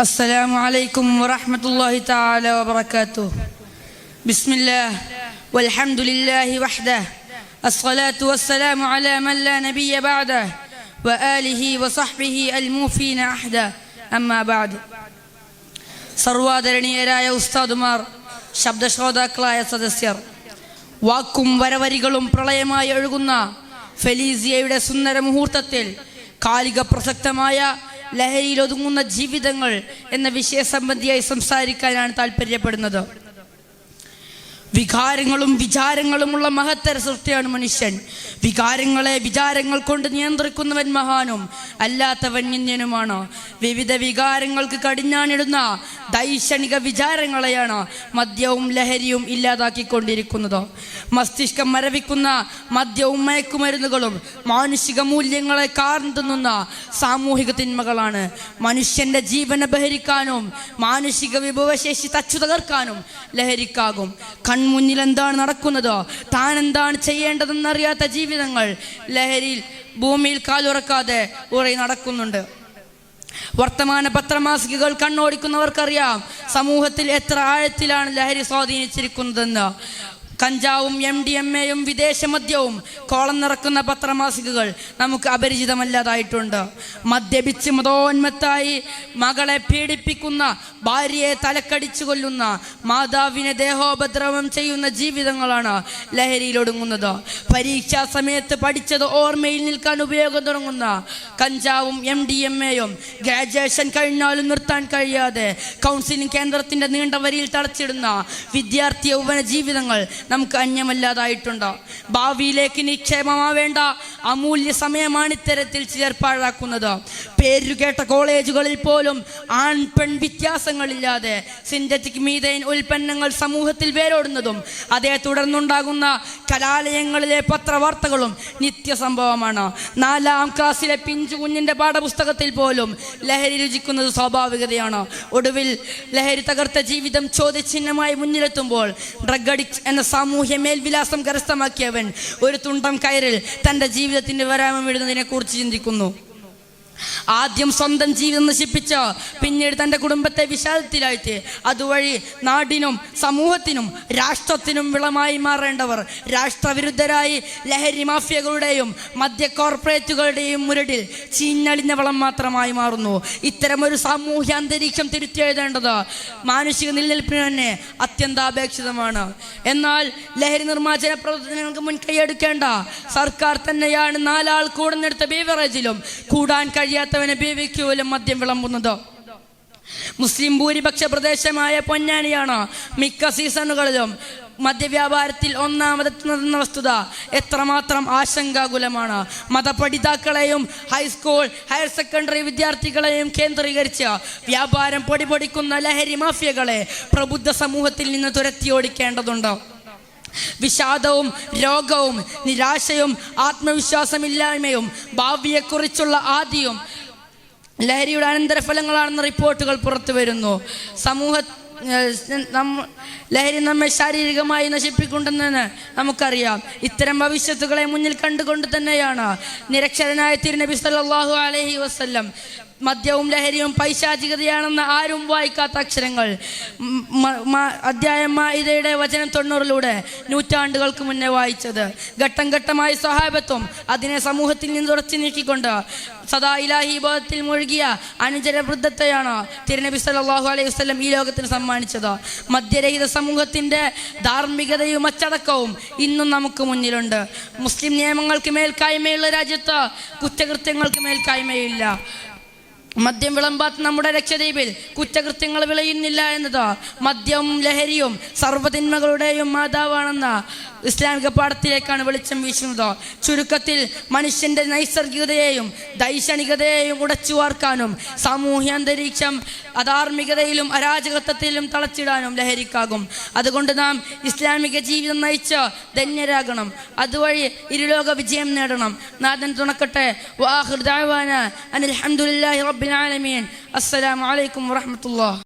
السلام عليكم ورحمة الله تعالى وبركاته. بسم الله والحمد لله وحده، الصلاة والسلام على من لا نبي بعده وآله وصحبه الموفين عهدا. أما بعد. സർവാദരണീയരായ ഉസ്താദുമാർ, ശബ്ദശ്രോതാക്കളായ സദസ്യർ, വാക്കും വരവരികളും പ്രളയമായി ഒഴുകുന്ന ഫെലീസിയയുടെ സുന്ദര മുഹൂർത്തത്തിൽ കാലിക പ്രസക്തമായ ലഹരിയിൽ ഒതുങ്ങുന്ന ജീവിതങ്ങൾ എന്ന വിഷയ സംബന്ധിയായി സംസാരിക്കാനാണ് താല്പര്യപ്പെടുന്നത്. വികാരങ്ങളും വിചാരങ്ങളുമുള്ള മഹത്തര സൃഷ്ടിയാണ് മനുഷ്യൻ. വിചാരങ്ങൾ കൊണ്ട് നിയന്ത്രിക്കുന്നവൻ മഹാനും അല്ലാത്തവൻ നിന്ദ്യനുമാണ്. വിവിധ വികാരങ്ങൾക്ക് കടിഞ്ഞാണിടുന്ന ദൈക്ഷണിക വിചാരങ്ങളെയാണ് മദ്യവും ലഹരിയും ഇല്ലാതാക്കിക്കൊണ്ടിരിക്കുന്നത്. മസ്തിഷ്കം മരവിക്കുന്ന മദ്യവും മയക്കുമരുന്നുകളും മാനുഷിക മൂല്യങ്ങളെ കാർന്നുന്ന സാമൂഹിക തിന്മകളാണ്. മനുഷ്യന്റെ ജീവനെ ബഹിരിക്കാനും മാനുഷിക വിഭവശേഷി തച്ചു തകർക്കാനും ലഹരിക്കാകും. മുന്നിൽ എന്താണ് നടക്കുന്നത്, താൻ എന്താണ് ചെയ്യേണ്ടതെന്നറിയാത്ത ജീവിതങ്ങൾ ലഹരിയിൽ ഭൂമിയിൽ കാലുറക്കാതെ ഉറയി നടക്കുന്നുണ്ട്. വർത്തമാന പത്രമാസികകൾ കണ്ണോടിക്കുന്നവർക്കറിയാം സമൂഹത്തിൽ എത്ര ആഴത്തിലാണ് ലഹരി സ്വാധീനിച്ചിരിക്കുന്നതെന്ന്. കഞ്ചാവും MDMA-യും വിദേശ മദ്യവും കോളം നിറക്കുന്ന പത്രമാസികകൾ നമുക്ക് അപരിചിതമല്ലാതായിട്ടുണ്ട്. മദ്യപിച്ച് മതോന്മത്തായി മകളെ പീഡിപ്പിക്കുന്ന, ഭാര്യയെ തലക്കടിച്ചു കൊല്ലുന്ന, മാതാവിനെ ദേഹോപദ്രവം ചെയ്യുന്ന ജീവിതങ്ങളാണ് ലഹരിയിലൊടുങ്ങുന്നത്. പരീക്ഷാ സമയത്ത് പഠിച്ചത് ഓർമ്മയിൽ നിൽക്കാൻ ഉപയോഗം തുടങ്ങുന്ന കഞ്ചാവും MDMA-യും ഗ്രാജുവേഷൻ കഴിഞ്ഞാലും നിർത്താൻ കഴിയാതെ കൗൺസിലിംഗ് കേന്ദ്രത്തിന്റെ നീണ്ട വരിയിൽ തളച്ചിടുന്ന വിദ്യാർത്ഥി യൗവന ജീവിതങ്ങൾ നമുക്ക് അന്യമല്ലാതായിട്ടുണ്ട്. ഭാവിയിലേക്ക് നിക്ഷേപമാവേണ്ട അമൂല്യ സമയമാണ് ഇത്തരത്തിൽ ചിലർ പാഴാക്കുന്നത്. പേരുകേട്ട കോളേജുകളിൽ പോലും ആൺ പെൺ വ്യത്യാസങ്ങളില്ലാതെ സിന്തറ്റിക് മീഥൈൻ ഉൽപ്പന്നങ്ങൾ സമൂഹത്തിൽ വേരോടുന്നതും അതേ തുടർന്നുണ്ടാകുന്ന കലാലയങ്ങളിലെ പത്രവാർത്തകളും നിത്യസംഭവമാണ്. 4ാം ക്ലാസ്സിലെ പിഞ്ചു കുഞ്ഞിന്റെ പാഠപുസ്തകത്തിൽ പോലും ലഹരി രുചിക്കുന്നത് സ്വാഭാവികതയാണ്. ഒടുവിൽ ലഹരി തകർത്ത ജീവിതം ചോദ്യചിഹ്നമായി മുന്നിലെത്തുമ്പോൾ ഡ്രഗ് അഡിക്റ്റ് എന്ന സാമൂഹ്യ മേൽവിലാസം കരസ്ഥമാക്കിയവൻ ഒരു തുണ്ടം കയറിൽ തൻ്റെ ജീവിതത്തിന്റെ വരാമം വിടുന്നതിനെ കുറിച്ച് ചിന്തിക്കുന്നു. ആദ്യം സ്വന്തം ജീവിതം നശിപ്പിച്ച് പിന്നീട് തൻ്റെ കുടുംബത്തെ വിഷാദത്തിലാഴ്ത്തി അതുവഴി നാടിനും സമൂഹത്തിനും രാഷ്ട്രത്തിനും വിളമായി മാറേണ്ടവർ രാഷ്ട്രവിരുദ്ധരായി ലഹരി മാഫിയകളുടെയും മദ്യ കോർപ്പറേറ്റുകളുടെയും മുരടിൽ ചീഞ്ഞളിഞ്ഞ വളം മാത്രമായി മാറുന്നു. ഇത്തരമൊരു സാമൂഹ്യ അന്തരീക്ഷം തിരുത്തിയെഴുതേണ്ടത് മാനുഷിക നിലനിൽപ്പിന് തന്നെ അത്യന്താപേക്ഷിതമാണ്. എന്നാൽ ലഹരി നിർമ്മാർജ്ജന പ്രവർത്തനങ്ങൾക്ക് മുൻകൈയെടുക്കേണ്ട സർക്കാർ തന്നെയാണ് 4 ആൾ കൂടുന്നെടുത്ത ബീവറേജിലും കൂടാൻ കഴിയാത്തവനെ ബീവിക്കൂലും മദ്യം വിളമ്പുന്നത്. മുസ്ലിം ഭൂരിപക്ഷ പ്രദേശമായ പൊന്നാനിയാണ് മിക്ക സീസണുകളിലും മദ്യവ്യാപാരത്തിൽ ഒന്നാമതെത്തുന്നതെന്ന വസ്തുത എത്രമാത്രം ആശങ്കാകുലമാണ്. മതപഠിതാക്കളെയും ഹൈസ്കൂൾ ഹയർ സെക്കൻഡറി വിദ്യാർത്ഥികളെയും കേന്ദ്രീകരിച്ച് വ്യാപാരം പൊടിപൊടിക്കുന്ന ലഹരി മാഫിയകളെ പ്രബുദ്ധ സമൂഹത്തിൽ നിന്ന് തുരത്തിയോടിക്കേണ്ടതുണ്ട്. വിഷാദവും രോഗവും നിരാശയും ആത്മവിശ്വാസമില്ലായ്മയും ഭാവിയെക്കുറിച്ചുള്ള ആദിയും ലഹരിയുടെ അനന്തരഫലങ്ങളാണെന്ന റിപ്പോർട്ടുകൾ പുറത്തു വരുന്നു. ലഹരി നമ്മെ ശാരീരികമായി നശിപ്പിക്കുന്നുണ്ടെന്ന് നമുക്കറിയാം. ഇത്തരം ഭവിഷ്യത്തുകളെ മുന്നിൽ കണ്ടുകൊണ്ട് തന്നെയാണ് നിരക്ഷരനായ തിരുനബി സല്ലല്ലാഹു അലൈഹി വസല്ലം മദ്യവും ലഹരിയും പൈശാചികതയാണെന്ന ആരും വായിക്കാത്ത അക്ഷരങ്ങൾ അധ്യായം മാഇദയുടെ വചനം 90-ലൂടെ നൂറ്റാണ്ടുകൾക്ക് മുന്നേ വായിച്ചത്. ഘട്ടം ഘട്ടമായി സ്വഹാബത്തും അതിനെ സമൂഹത്തിൽ നിന്ന് തുടച്ചു നീക്കിക്കൊണ്ട് സദാ ഇലാഹി ബോധത്തിൽ മുഴുകിയ അനുചര വൃദ്ധത്തെയാണ് തിരുനബി സല്ലല്ലാഹു അലൈഹി വസല്ലം ഈ ലോകത്തിന് സമ്മാനിച്ചത്. മദ്യരഹിത സമൂഹത്തിന്റെ ധാർമ്മികതയും അച്ചടക്കവും ഇന്നും നമുക്ക് മുന്നിലുണ്ട്. മുസ്ലിം നിയമങ്ങൾക്ക് മേൽക്കായ്മയുള്ള രാജ്യത്ത് കുറ്റകൃത്യങ്ങൾക്ക് മേൽക്കായ്മയില്ല. മദ്യം വിളമ്പാത്ത നമ്മുടെ ലക്ഷദ്വീപിൽ കുറ്റകൃത്യങ്ങൾ വിളയുന്നില്ല എന്നത് മദ്യവും ലഹരിയും സർവ്വതിന്മകളുടെയും മാതാവാണെന്ന ഇസ്ലാമിക പാഠത്തിലേക്കാണ് വെളിച്ചം വീശുന്നത്. ചുരുക്കത്തിൽ മനുഷ്യന്റെ നൈസർഗികതയെയും ദൈക്ഷണികതയെയും ഉടച്ചു വാർക്കാനും സാമൂഹ്യ അന്തരീക്ഷം അധാർമികതയിലും അരാജകത്വത്തിലും തളച്ചിടാനും ലഹരിക്കാകും. അതുകൊണ്ട് നാം ഇസ്ലാമിക ജീവിതം നയിച്ച് ധന്യരാകണം. അതുവഴി ഇരുലോക വിജയം നേടണം. നാഥൻ തുണക്കട്ടെ. വആഖിറു ദഅവാനാ അനിൽ ഹംദുലില്ലാഹി റബ്ബിൽ ആലമീൻ. അസ്സലാമു അലൈക്കും വറഹ്മത്തുള്ളാഹി.